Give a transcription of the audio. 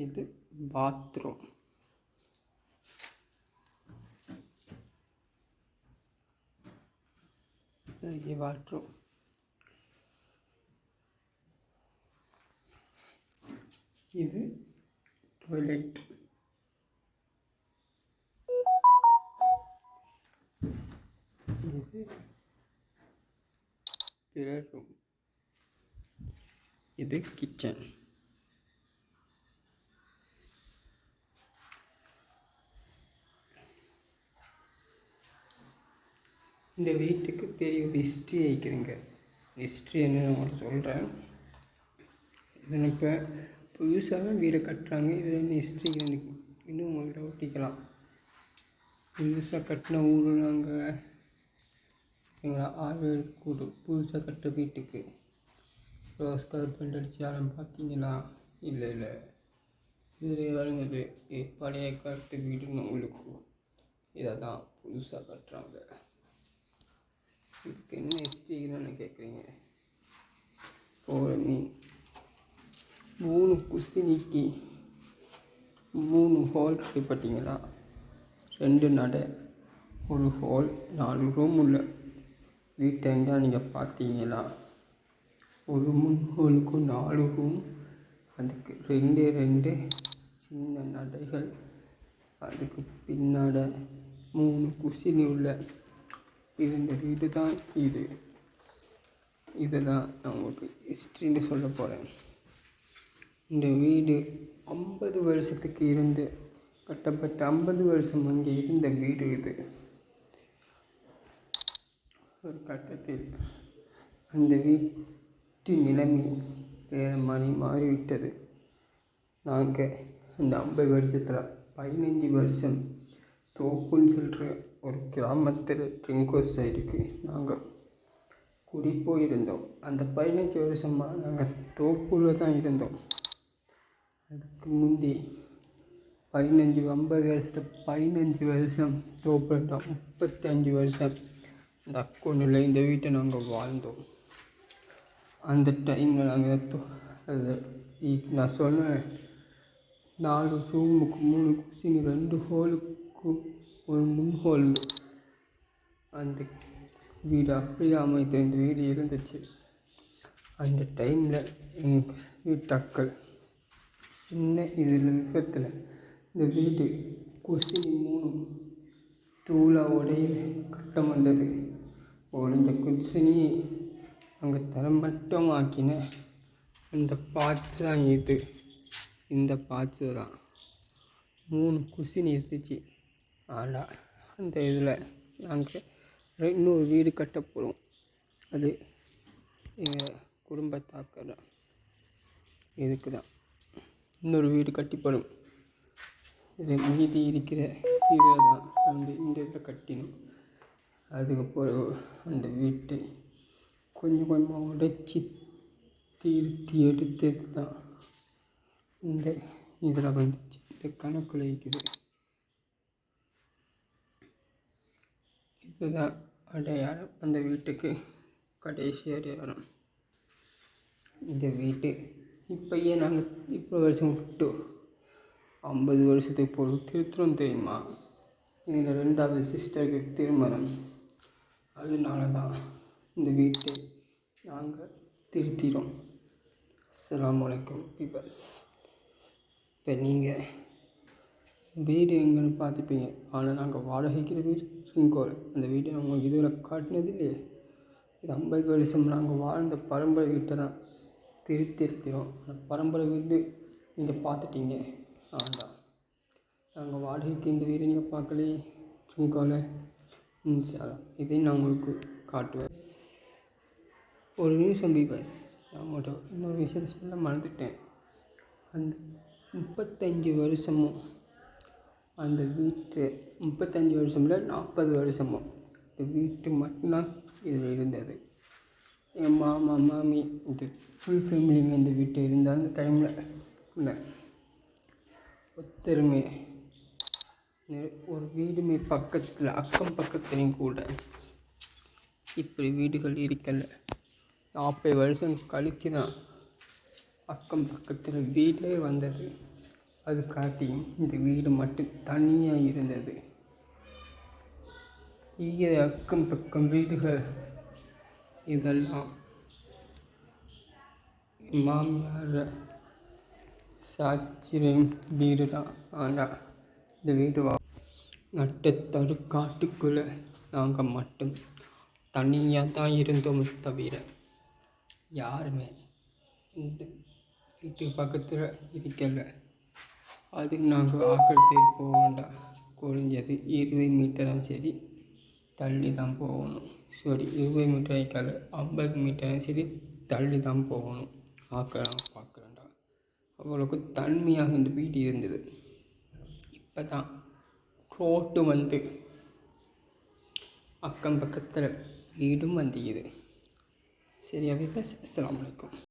இது bathroom. Bathroom இது toilet. இது பெட்ரூம். இது கிச்சன். இந்த வீட்டுக்கு பெரிய ஒரு ஹிஸ்ட்ரி ஆகிக்கிறேங்க. ஹிஸ்ட்ரி என்ன நான் சொல்கிறேன். இதில் இப்போ புதுசாக வீடை கட்டுறாங்க. இதில் வந்து ஹிஸ்ட்ரி இன்னும் உங்கள்கிட்ட ஒட்டிக்கலாம். புதுசாக கட்டின ஊர் நாங்கள் எங்களை ஆய்வு கூடு புதுசாக கட்டுற வீட்டுக்கு ரோஸ் கலர் பெயிண்ட் அடித்து யாரும் பார்த்தீங்களா? இல்லை இதில் வருங்குது பழைய காலத்து வீடுன்னு உங்களுக்கு இதை தான் புதுசாக கட்டுறாங்க. இதுக்கு என்ன ஹிஸ்ட்ரின்னு கேட்குறீங்க. மீன் 3 குசினிக்கு 3 ஹோல் பார்த்தீங்களா? 2 நடை, 1 ஹோல், 4 ரூம் உள்ள வீட்டை எங்கே நீங்கள் பார்த்தீங்களா? ஒரு முன் ஹோலுக்கும் 4 ரூம், அதுக்கு 2 சின்ன நடைகள், அதுக்கு பின்னாட 3 குசினி உள்ள இந்த வீடு தான் இது. இதை தான் நான் உங்களுக்கு ஹிஸ்ட்ரின்னு சொல்ல போகிறேன். இந்த வீடு 50 வருஷத்துக்கு இருந்து கட்டப்பட்ட 50 வருஷம் அங்கே இருந்த வீடு இது. ஒரு கட்டத்தில் அந்த வீட்டு நிலைமை வேறு மாறிவிட்டது. நாங்கள் அந்த 50 வருஷத்தில் 15 வருஷம் தோப்புன்னு சொல்கிற ஒரு கிராமத்தில் ட்ரிங்கோஸ் சைடுக்கு நாங்கள் குடி போயிருந்தோம். அந்த 15 வருஷமாக நாங்கள் தோப்புல தான் இருந்தோம். அதுக்கு முந்தி 50 வருஷத்தில் 15 வருஷம் தோப்பு இருந்தோம். 35 வருஷம் இந்த அக்கௌண்ட்டில் இந்த வீட்டை நாங்கள் வாழ்ந்தோம். அந்த டைமில் நாங்கள் அது நான் சொன்னேன் 4 ரூமுக்கு 3 குசினி 2 ஹோலுக்கு 1 முன் ஹோல். அந்த வீடு அப்படியே அமைத்து இந்த வீடு இருந்துச்சு. அந்த டைமில் எங்கள் வீட்டாக்கள் சின்ன இதில் விபத்தில் இந்த வீடு குசினி 3 தூளாவோடைய கட்டம் வந்தது. இந்த குசினியை அங்கே தரமட்டமாக்கின அந்த பாத்து தான் இது. இந்த பாத்து தான் 3 குசினி இருந்துச்சு. ஆனால் அந்த இதில் நாங்கள் இன்னொரு வீடு கட்ட போகிறோம். அது எங்கள் குடும்பத்தாக்கிற இதுக்கு தான் இன்னொரு வீடு கட்டிப்படும். இது மீதி இருக்கிற இதில் தான் நாங்கள் இந்த இதில் கட்டினோம். அதுக்கப்புறம் அந்த வீட்டை கொஞ்சம் கொஞ்சமாக உடைச்சி திருத்தி எடுத்தது தான் இந்த இதில் வந்துச்சு. இந்த கணக்கில் இருக்குது. இதுதான் அடையாளம். அந்த வீட்டுக்கு கடைசி அடையாளம் இந்த வீட்டு. இப்போயே நாங்கள் இப்போ வருஷம் விட்டு 50 வருஷத்துக்கு போய் திருத்துறோம் தெரியுமா? இதில் 2வது சிஸ்டருக்கு திருமணம். அதனால தான் இந்த வீட்டை நாங்கள் திருத்திறோம். அஸ்ஸலாமு அலைக்கும் வியூவர்ஸ். இப்போ நீங்கள் வீடு எங்கன்னு பார்த்துப்பீங்க. ஆனால் நாங்கள் வாடகைக்கிற வீடு ட்ரிங்கோல். அந்த வீட்டை நான் உங்களுக்கு இதுவரை காட்டினது இல்லையே. இது 50 வருஷம் நாங்கள் வாழ்ந்த பரம்பரை வீட்டை தான் திருத்திருக்கிறோம். அந்த பரம்பரை வீடு நீங்கள் பார்த்துட்டீங்க. ஆனால் நாங்கள் வாடகைக்கு இந்த வீடு நீங்கள் பார்க்கலையே ட்ரிங்கோவில். இதை நான் உங்களுக்கு காட்டுவேன். ஒரு நிமிஷம் பீபஸ். நான் மட்டும் இன்னொரு விஷயத்தை சொல்ல மறந்துட்டேன். அந்த 35 வருஷமும் அந்த வீட்டு 35 வருஷமில் 40 வருஷமும் இந்த வீட்டு மட்டும்தான் இதில் இருந்தது. என் மாமா மாமி இது ஃபுல் ஃபேமிலியுமே இந்த வீட்டை இருந்த அந்த டைமில் இல்லை ஒத்தருமே ஒரு வீடுமே பக்கத்தில் அக்கம் பக்கத்துலேயும் கூட இப்படி வீடுகள் இருக்கல. 40 வருஷம் கழித்து தான் அக்கம் பக்கத்தில் வீடே வந்தது. அது காட்டியும் இந்த வீடு மட்டும் தனியாக இருந்தது. இங்கே அக்கம் பக்கம் வீடுகள் இதெல்லாம் மாமியார் சாட்சியம் வீடு தான். ஆனால் இந்த வீடு நட்டத்தடு காட்டுக்குள்ளே நாங்கள் மட்டும் தனியாக தான் இருந்தோம். தவிர யாருமே இந்த வீட்டு பக்கத்தில் இருக்கல. அது நாங்கள் ஆக்கிரத்துக்கு போக வேண்டாம். குறைஞ்சது 20 மீட்டரும் சரி தள்ளி தான் போகணும். சரி 20 மீட்டர் வைக்காது, 50 மீட்டரும் சரி தள்ளி தான் போகணும். பார்க்குறேன்டா அவ்வளோக்கு தன்மையாக இந்த வீடு இருந்தது. இப்போ தான் ரோட்டு வந்து அக்கம் பக்கத்தில் வீடும் வந்துக்குது. சரியாவே பேச. அஸ்ஸலாமு அலைக்கும்.